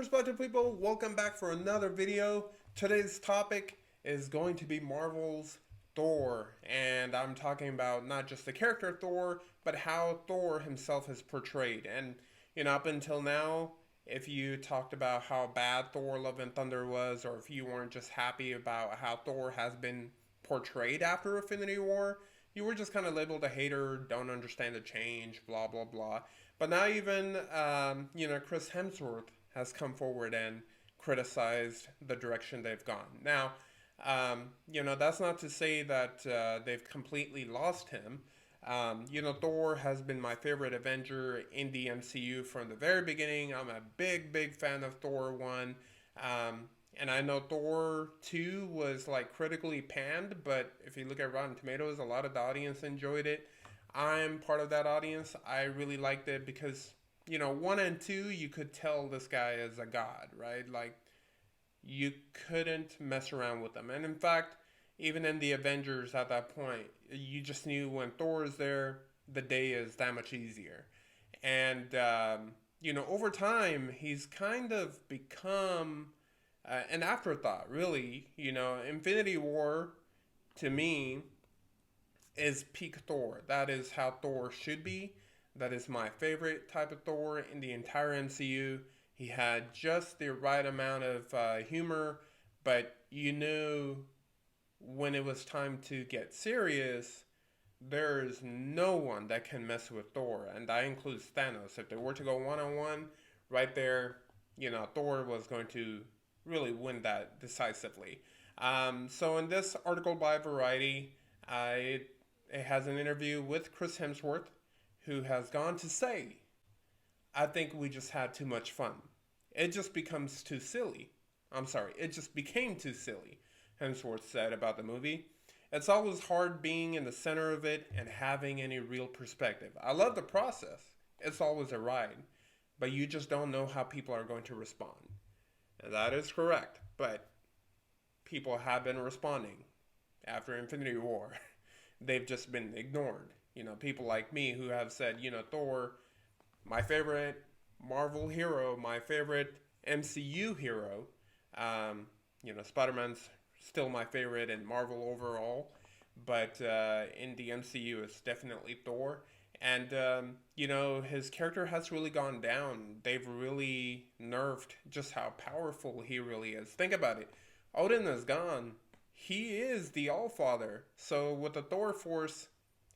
perspective people, welcome back for another video. Today's topic is going to be Marvel's Thor, and I'm talking about not just the character Thor, but how Thor himself is portrayed. And up until now, if you talked about how bad Thor Love and Thunder was, or if you weren't just happy about how Thor has been portrayed after Infinity War, you were just kind of labeled a hater, don't understand the change, blah blah blah. But now even Chris Hemsworth has come forward and criticized the direction they've gone. Now, that's not to say that they've completely lost him. Thor has been my favorite Avenger in the MCU from the very beginning. I'm a big fan of Thor 1. And I know Thor 2 was like critically panned, but if you look at Rotten Tomatoes, a lot of the audience enjoyed it. I'm part of that audience. I really liked it because, 1 and 2, you could tell this guy is a god, right? Like, you couldn't mess around with him. And in fact, even in the Avengers at that point, you just knew when Thor is there, the day is that much easier. And, over time, he's kind of become an afterthought, really. Infinity War, to me, is peak Thor. That is how Thor should be. That is my favorite type of Thor in the entire MCU. He had just the right amount of humor, but you knew when it was time to get serious, there's no one that can mess with Thor, and that includes Thanos. If they were to go one-on-one, right there, Thor was going to really win that decisively. So in this article by Variety, it has an interview with Chris Hemsworth, who has gone to say, I think we just had too much fun. It just becomes too silly. I'm sorry, it just became too silly, Hemsworth said about the movie. It's always hard being in the center of it and having any real perspective. I love the process. It's always a ride. But you just don't know how people are going to respond. And that is correct. But people have been responding after Infinity War. They've just been ignored. People like me who have said, Thor, my favorite Marvel hero, my favorite MCU hero. Spider-Man's still my favorite in Marvel overall, but in the MCU it's definitely Thor. And, his character has really gone down. They've really nerfed just how powerful he really is. Think about it. Odin is gone. He is the Allfather. So with the Thor force,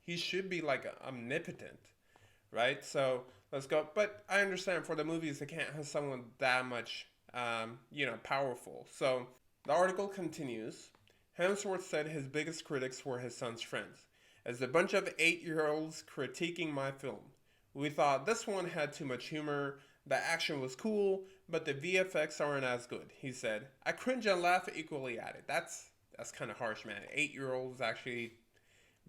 he should be like omnipotent, right? So let's go. But I understand for the movies, they can't have someone that much, powerful. So the article continues. Hemsworth said his biggest critics were his son's friends. As a bunch of 8-year-olds critiquing my film. We thought this one had too much humor, the action was cool, but the VFX aren't as good, he said. I cringe and laugh equally at it. That's kind of harsh, man. 8-year-olds actually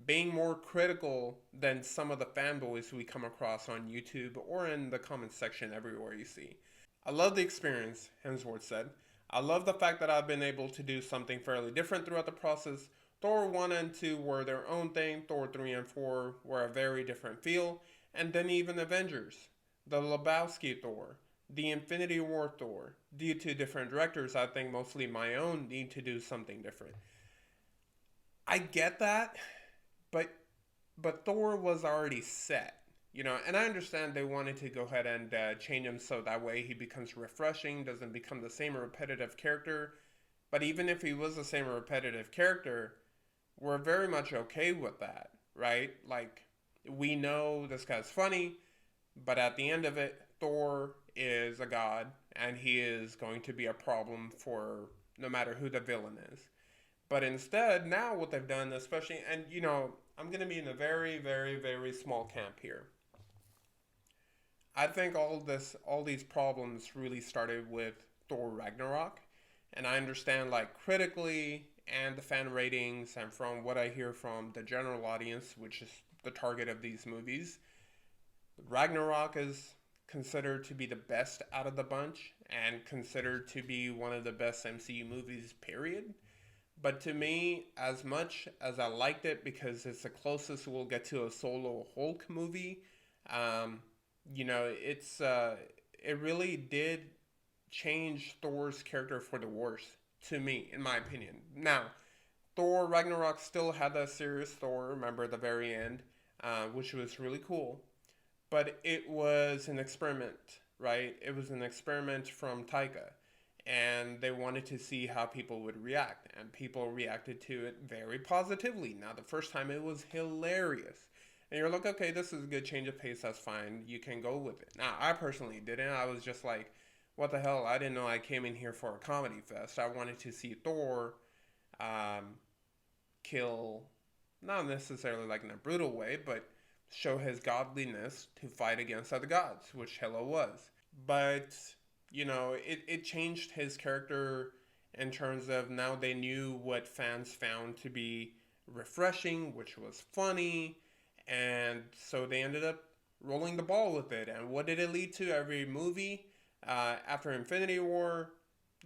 being more critical than some of the fanboys we come across on YouTube or in the comments section everywhere you see. I love the experience, Hemsworth said. I love the fact that I've been able to do something fairly different throughout the process. Thor 1 and 2 were their own thing. Thor 3 and 4 were a very different feel. And then even Avengers. The Lebowski Thor. The Infinity War Thor. Due to different directors, I think mostly my own, need to do something different. I get that, but Thor was already set. And I understand they wanted to go ahead and change him so that way he becomes refreshing, doesn't become the same repetitive character. But even if he was the same repetitive character, we're very much okay with that, right? Like, we know this guy's funny, but at the end of it, Thor is a god, and he is going to be a problem for no matter who the villain is. But instead, now what they've done, especially, and I'm going to be in a very, very, very small camp here. I think all these problems really started with Thor Ragnarok. And I understand, like, critically and the fan ratings and from what I hear from the general audience, which is the target of these movies, Ragnarok is considered to be the best out of the bunch and considered to be one of the best MCU movies, period. But to me, as much as I liked it because it's the closest we'll get to a solo Hulk movie, it really did changed Thor's character for the worse, to me, in my opinion. Now, Thor Ragnarok still had that serious Thor, remember, at the very end, which was really cool. But it was an experiment, right? It was an experiment from Taika. And they wanted to see how people would react. And people reacted to it very positively. Now, the first time it was hilarious. And you're like, okay, this is a good change of pace. That's fine. You can go with it. Now, I personally didn't. I was just like, what the hell? I didn't know I came in here for a comedy fest. I wanted to see Thor um, kill, not necessarily like in a brutal way, but show his godliness to fight against other gods, which Hela was. But, it changed his character in terms of now they knew what fans found to be refreshing, which was funny, and so they ended up rolling the ball with it. And what did it lead to? Every movie after Infinity War,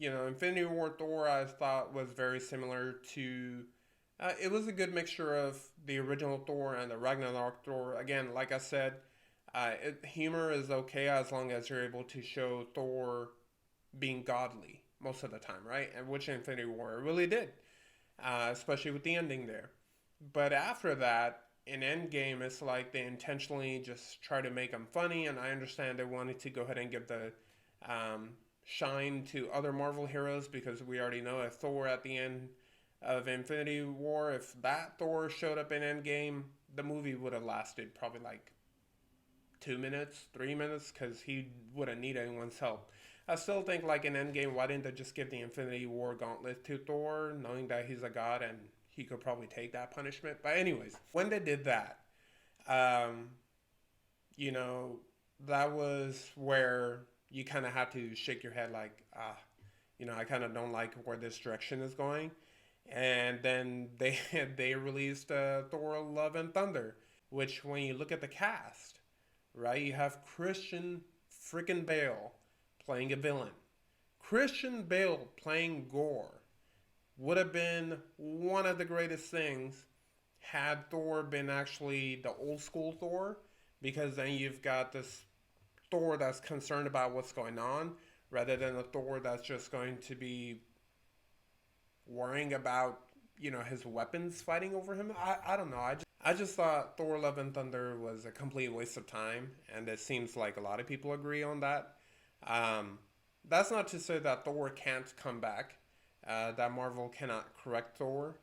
Infinity War Thor I thought was very similar to. It was a good mixture of the original Thor and the Ragnarok Thor. Again, like I said, humor is okay as long as you're able to show Thor being godly most of the time, right? And which Infinity War really did, especially with the ending there. But after that, in Endgame, it's like they intentionally just try to make them funny, and I understand they wanted to go ahead and give the shine to other Marvel heroes because we already know if Thor at the end of Infinity War, if that Thor showed up in Endgame, the movie would have lasted probably like 2 minutes, 3 minutes, because he wouldn't need anyone's help. I still think, like in Endgame, why didn't they just give the Infinity War gauntlet to Thor, knowing that he's a god and he could probably take that punishment? But anyways, when they did that, um, you know, that was where you kind of had to shake your head, like, I kind of don't like where this direction is going. And then they they released Thor: Love and Thunder, which when you look at the cast, right, you have Christian freaking Bale playing a villain. Christian Bale playing Gore would have been one of the greatest things had Thor been actually the old school Thor, because then you've got this Thor that's concerned about what's going on rather than a Thor that's just going to be worrying about his weapons fighting over him. I don't know. I just thought Thor: Love and Thunder was a complete waste of time, and it seems like a lot of people agree on that. Um, that's not to say that Thor can't come back, that Marvel cannot correct Thor,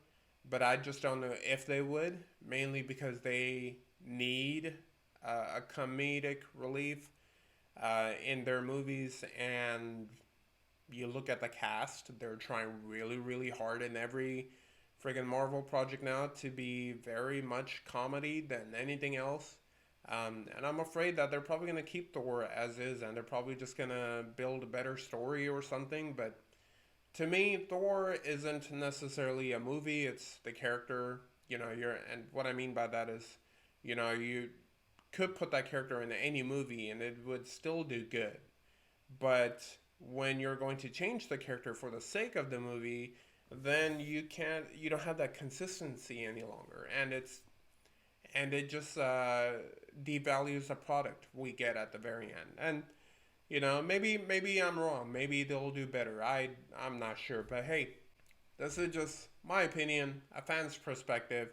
but I just don't know if they would, mainly because they need a comedic relief in their movies, and you look at the cast, they're trying really, really hard in every friggin' Marvel project now to be very much comedy than anything else. And I'm afraid that they're probably going to keep Thor as is, and they're probably just going to build a better story or something. But to me, Thor isn't necessarily a movie, it's the character. And what I mean by that is, you could put that character in any movie and it would still do good. But when you're going to change the character for the sake of the movie, then you don't have that consistency any longer, and it just devalues the product we get at the very end. And maybe I'm wrong. Maybe they'll do better. I'm not sure, but hey, this is just my opinion, a fan's perspective.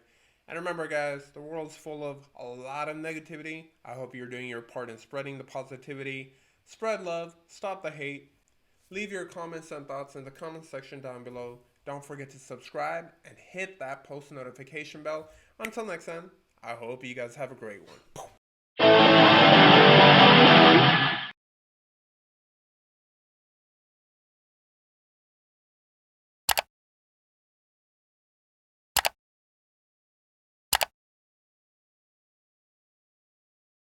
And remember, guys, the world's full of a lot of negativity. I hope you're doing your part in spreading the positivity. Spread love, stop the hate. Leave your comments and thoughts in the comment section down below. Don't forget to subscribe and hit that post notification bell. Until next time, I hope you guys have a great one.